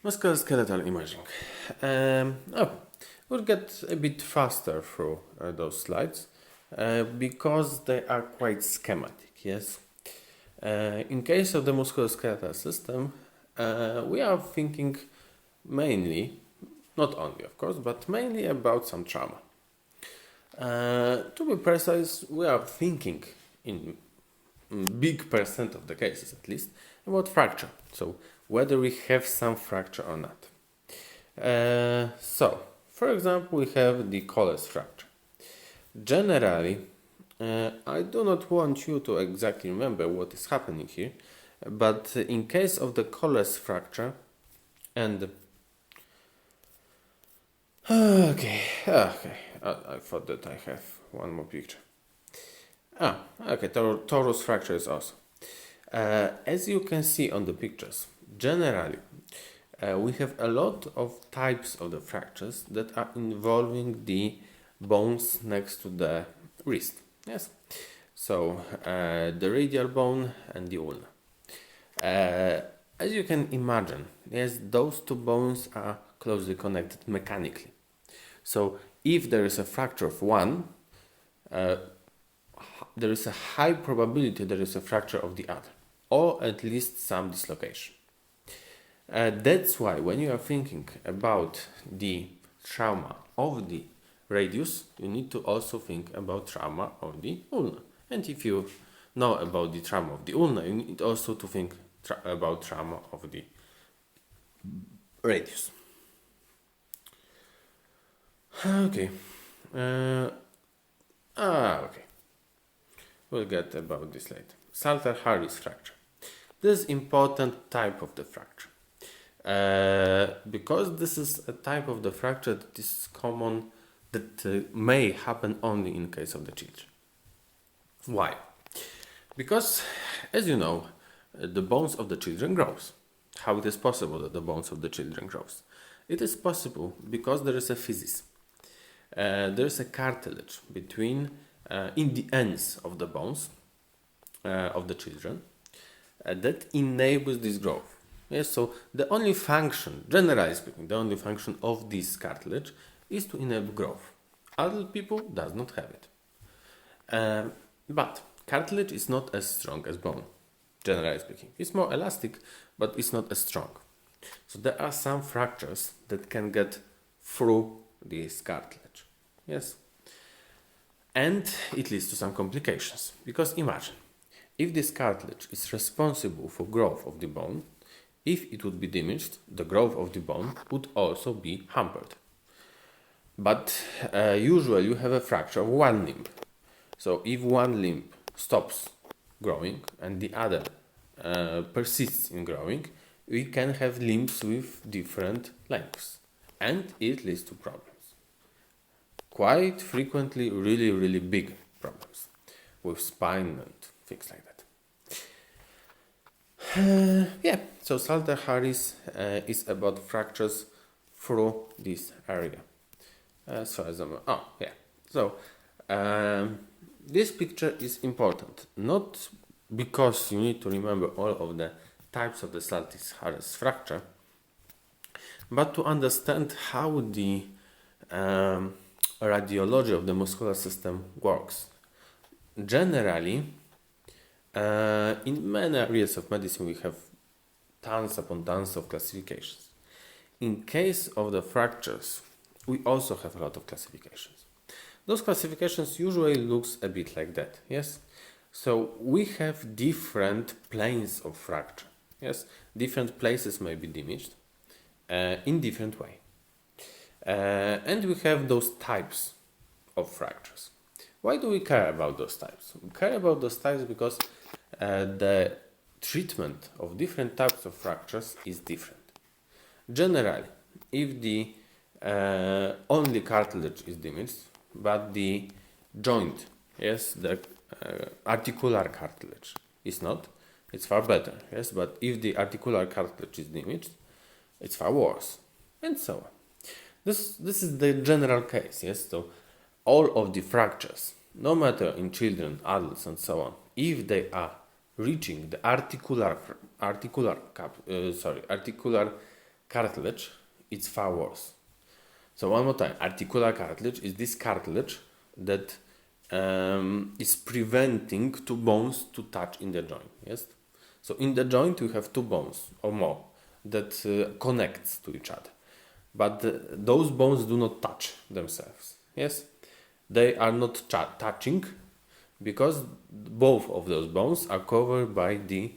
Musculoskeletal imaging. We'll get a bit faster through those slides because they are quite schematic, yes? In case of the musculoskeletal system, we are thinking mainly, not only of course, but mainly about some trauma. To be precise, we are thinking in big percent of the cases at least about fracture. So whether we have some fracture or not. For example, we have the colles fracture. Generally, I do not want you to exactly remember what is happening here, but in case of the colles fracture, and I thought that I have one more picture. Torus fracture is also. As you can see on the pictures, generally, we have a lot of types of the fractures that are involving the bones next to the wrist. Yes, so the radial bone and the ulna. As you can imagine, yes, those two bones are closely connected mechanically. So if there is a fracture of one, there is a high probability there is a fracture of the other, or at least some dislocation. That's why when you are thinking about the trauma of the radius, you need to also think about trauma of the ulna. And if you know about the trauma of the ulna, you need also to think about trauma of the radius. Okay. Okay. We'll get about this later. Salter-Harris fracture. This is important type of the fracture. Because this is a type of the fracture that is common, that may happen only in case of the children. Why? Because, as you know, the bones of the children grows. How it is possible that the bones of the children grows? It is possible because there is a physis. There is a cartilage between in the ends of the bones of the children that enables this growth. Yes, so the only function, generally speaking, the only function of this cartilage is to enable growth. Adult people does not have it. But cartilage is not as strong as bone, generally speaking. It's more elastic, but it's not as strong. So there are some fractures that can get through this cartilage. Yes. And it leads to some complications. Because imagine, if this cartilage is responsible for growth of the bone, if it would be damaged, the growth of the bone would also be hampered. But usually you have a fracture of one limb. So if one limb stops growing and the other persists in growing, we can have limbs with different lengths. And it leads to problems. Quite frequently really, really big problems with spine and things like that. So Salter-Harris is about fractures through this area. This picture is important, not because you need to remember all of the types of the Salter-Harris fracture, but to understand how the radiology of the muscular system works. Generally, in many areas of medicine we have tons upon tons of classifications. In case of the fractures, we also have a lot of classifications. Those classifications usually looks a bit like that, yes? So we have different planes of fracture, yes? Different places may be damaged in different way. And we have those types of fractures. Why do we care about those types? We care about those types because the treatment of different types of fractures is different. Generally, if the only cartilage is damaged, but the joint, yes, the articular cartilage is not, it's far better, yes, but if the articular cartilage is damaged, it's far worse, and so on. This is the general case, yes, so all of the fractures, no matter in children, adults, and so on, if they are reaching the articular cartilage, it's far worse. So one more time, articular cartilage is this cartilage that is preventing two bones to touch in the joint. Yes. So in the joint you have two bones or more that connects to each other, but those bones do not touch themselves. Yes, they are not touching because both of those bones are covered by the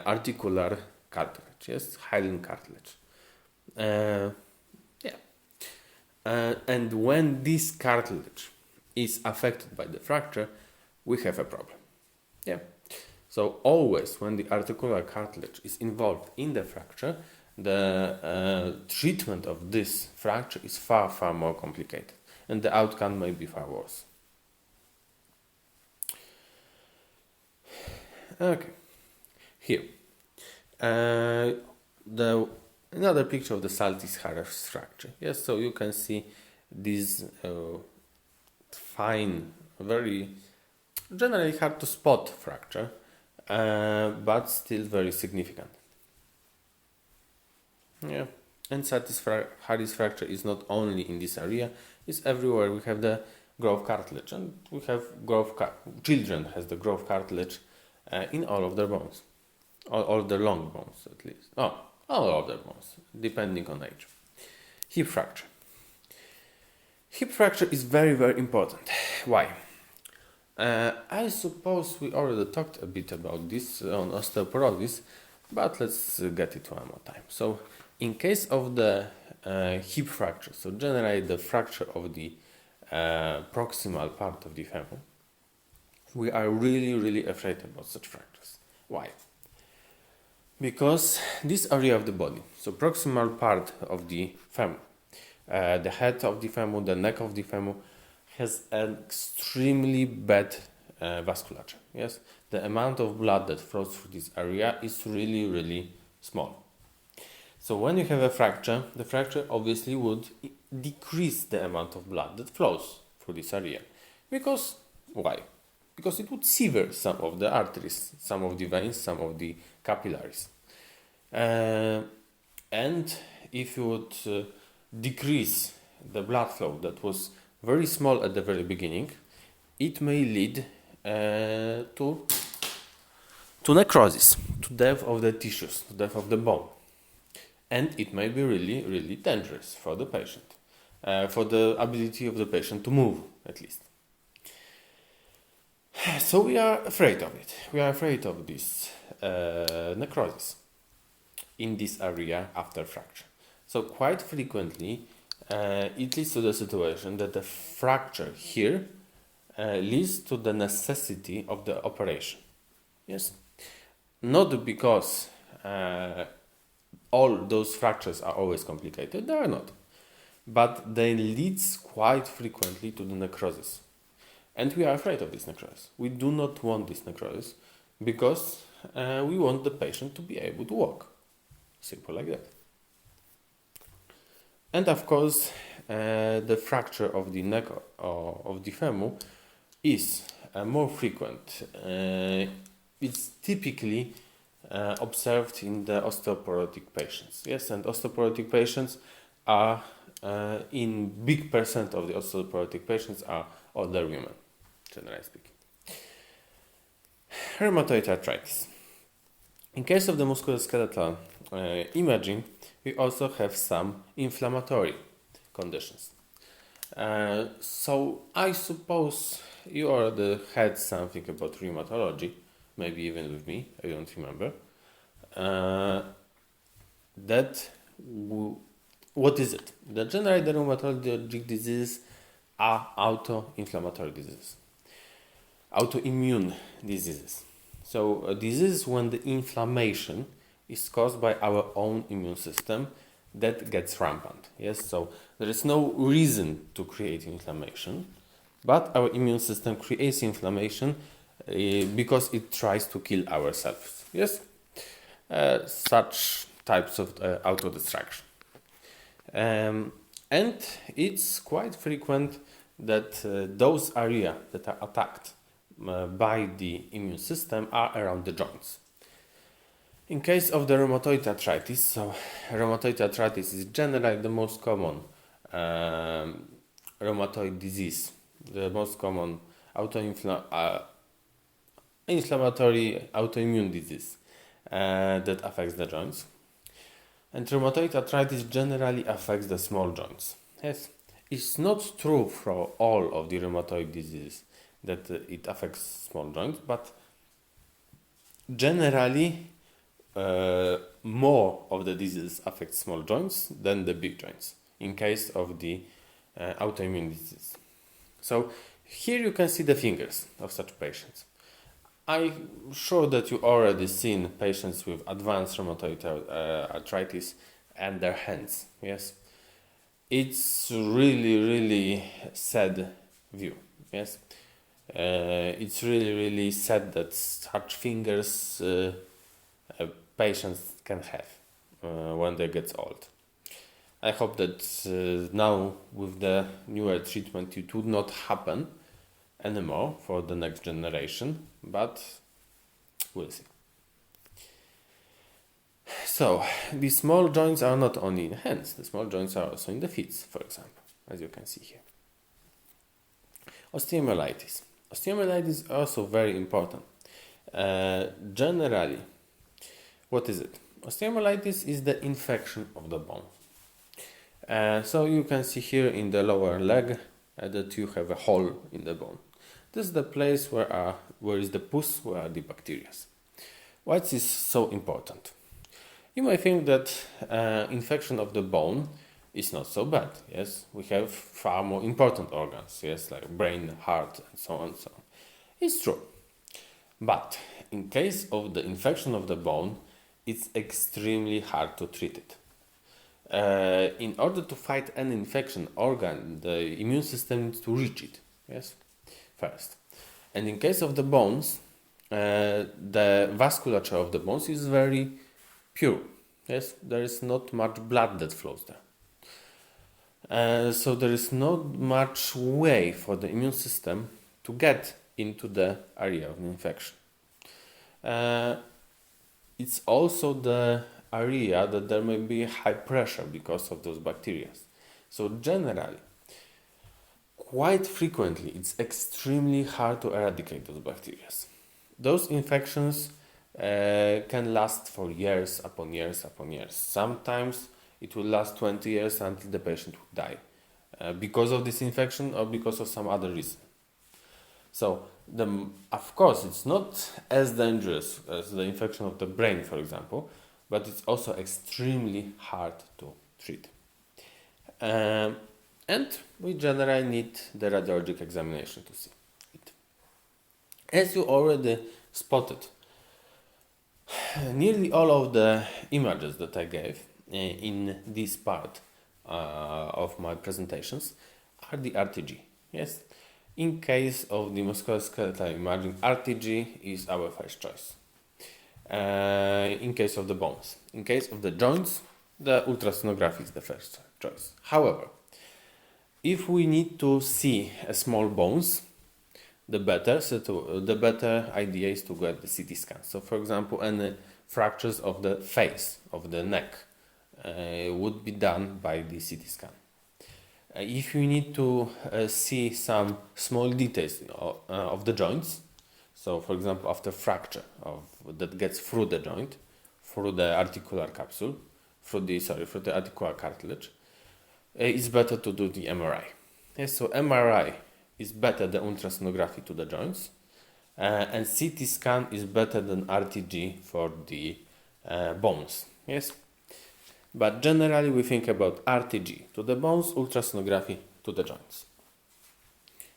articular cartilage. Yes, hyaline cartilage. And when this cartilage is affected by the fracture, we have a problem. Yeah. So always when the articular cartilage is involved in the fracture, the treatment of this fracture is far, far more complicated, and the outcome may be far worse. Okay. Here. Another picture of the Saltis Harris fracture. Yes, so you can see this fine, very generally hard to spot fracture, but still very significant. Yeah, and Saltis Harris fracture is not only in this area; it's everywhere. We have the growth cartilage, and we have children has the growth cartilage in all of their bones, all of their long bones at least. All of their bones, depending on age. Hip fracture. Hip fracture is very, very important. Why? I suppose we already talked a bit about this on osteoporosis, but let's get it one more time. So, in case of the hip fracture, so generally the fracture of the proximal part of the femur, we are really, really afraid about such fractures. Why? Because this area of the body, so proximal part of the femur, the head of the femur, the neck of the femur, has an extremely bad vasculature. Yes, the amount of blood that flows through this area is really, really small. So when you have a fracture, the fracture obviously would decrease the amount of blood that flows through this area. Because, why? Because it would sever some of the arteries, some of the veins, some of the capillaries. And if you would decrease the blood flow that was very small at the very beginning, it may lead to necrosis, to death of the tissues, to death of the bone. And it may be really, really dangerous for the patient, for the ability of the patient to move, at least. So we are afraid of it. We are afraid of this necrosis in this area after fracture. So quite frequently, it leads to the situation that the fracture here leads to the necessity of the operation. Yes, not because all those fractures are always complicated. They are not, but they lead quite frequently to the necrosis. And we are afraid of this necrosis. We do not want this necrosis because we want the patient to be able to walk. Simple like that. And of course, the fracture of the neck or of the femur is more frequent. It's typically observed in the osteoporotic patients. Yes, and osteoporotic patients are, in big percent of the osteoporotic patients are older women, generally speaking. Rheumatoid arthritis. In case of the musculoskeletal imaging, we also have some inflammatory conditions. So I suppose you already had something about rheumatology, maybe even with me, I don't remember. What is it? Generally, the rheumatologic diseases are auto-inflammatory diseases, autoimmune diseases. So this is when the inflammation is caused by our own immune system that gets rampant. Yes, so there is no reason to create inflammation, but our immune system creates inflammation because it tries to kill ourselves. Yes, such types of autodestruction. And it's quite frequent that those areas that are attacked by the immune system are around the joints. In case of the rheumatoid arthritis, so rheumatoid arthritis is generally the most common rheumatoid disease, the most common inflammatory autoimmune disease that affects the joints. And rheumatoid arthritis generally affects the small joints. Yes, it's not true for all of the rheumatoid diseases that it affects small joints, but generally more of the diseases affect small joints than the big joints in case of the autoimmune disease. So here you can see the fingers of such patients. I'm sure that you already seen patients with advanced rheumatoid arthritis and their hands. Yes, it's really sad view. Yes, it's really sad that such fingers patients can have when they get old. I hope that now with the newer treatment it would not happen anymore for the next generation, but we'll see. So the small joints are not only in hands, the small joints are also in the feet, for example, as you can see here. Osteomyelitis. Osteomyelitis is also very important. Generally, what is it? Osteomyelitis is the infection of the bone. So you can see here in the lower leg that you have a hole in the bone. This is the place where is the pus, where are the bacteria. Why is this so important? You may think that infection of the bone is not so bad. Yes, we have far more important organs. Yes, like brain, heart, and so on. So it's true. But in case of the infection of the bone, it's extremely hard to treat it. In order to fight an infection organ, the immune system needs to reach it. Yes, first. And in case of the bones, the vasculature of the bones is very pure. Yes, there is not much blood that flows there. So there is not much way for the immune system to get into the area of infection. It's also the area that there may be high pressure because of those bacteria. So generally, quite frequently, it's extremely hard to eradicate those bacteria. Those infections can last for years upon years upon years. Sometimes it will last 20 years until the patient will die because of this infection or because of some other reason. So, of course, it's not as dangerous as the infection of the brain, for example, but it's also extremely hard to treat. And we generally need the radiologic examination to see it. As you already spotted, nearly all of the images that I gave in this part of my presentations are the RTG. Yes, in case of the musculoskeletal imaging, RTG is our first choice. In case of the bones. In case of the joints, the ultrasonography is the first choice. However, if we need to see small bones, the better idea is to get the CT scan. So, for example, any fractures of the face, of the neck, would be done by the CT scan. If you need to see some small details of the joints, so for example, after fracture that gets through the joint, through the articular capsule, through the articular cartilage, it's better to do the MRI. Yes, so MRI is better than ultrasonography to the joints, and CT scan is better than RTG for the bones. Yes, but generally we think about RTG to the bones, ultrasonography to the joints.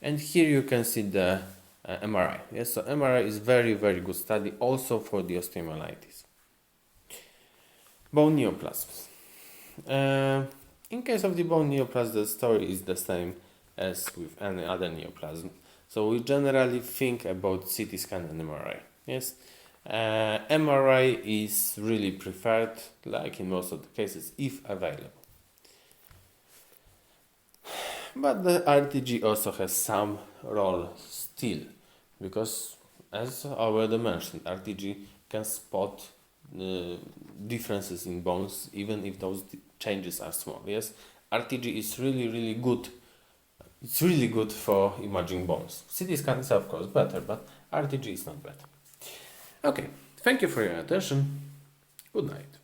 And here you can see the MRI. Yes, so MRI is very good study also for the osteomyelitis. Bone neoplasms. In case of the bone neoplasm, the story is the same as with any other neoplasm. So we generally think about CT scan and MRI. Yes, MRI is really preferred, like in most of the cases, if available. But the RTG also has some role still, because as already mentioned, RTG can spot differences in bones, even if those changes are small. Yes, RTG is really good. It's really good for imaging bones. CT scan is of course better, but RTG is not better. Okay, thank you for your attention. Good night.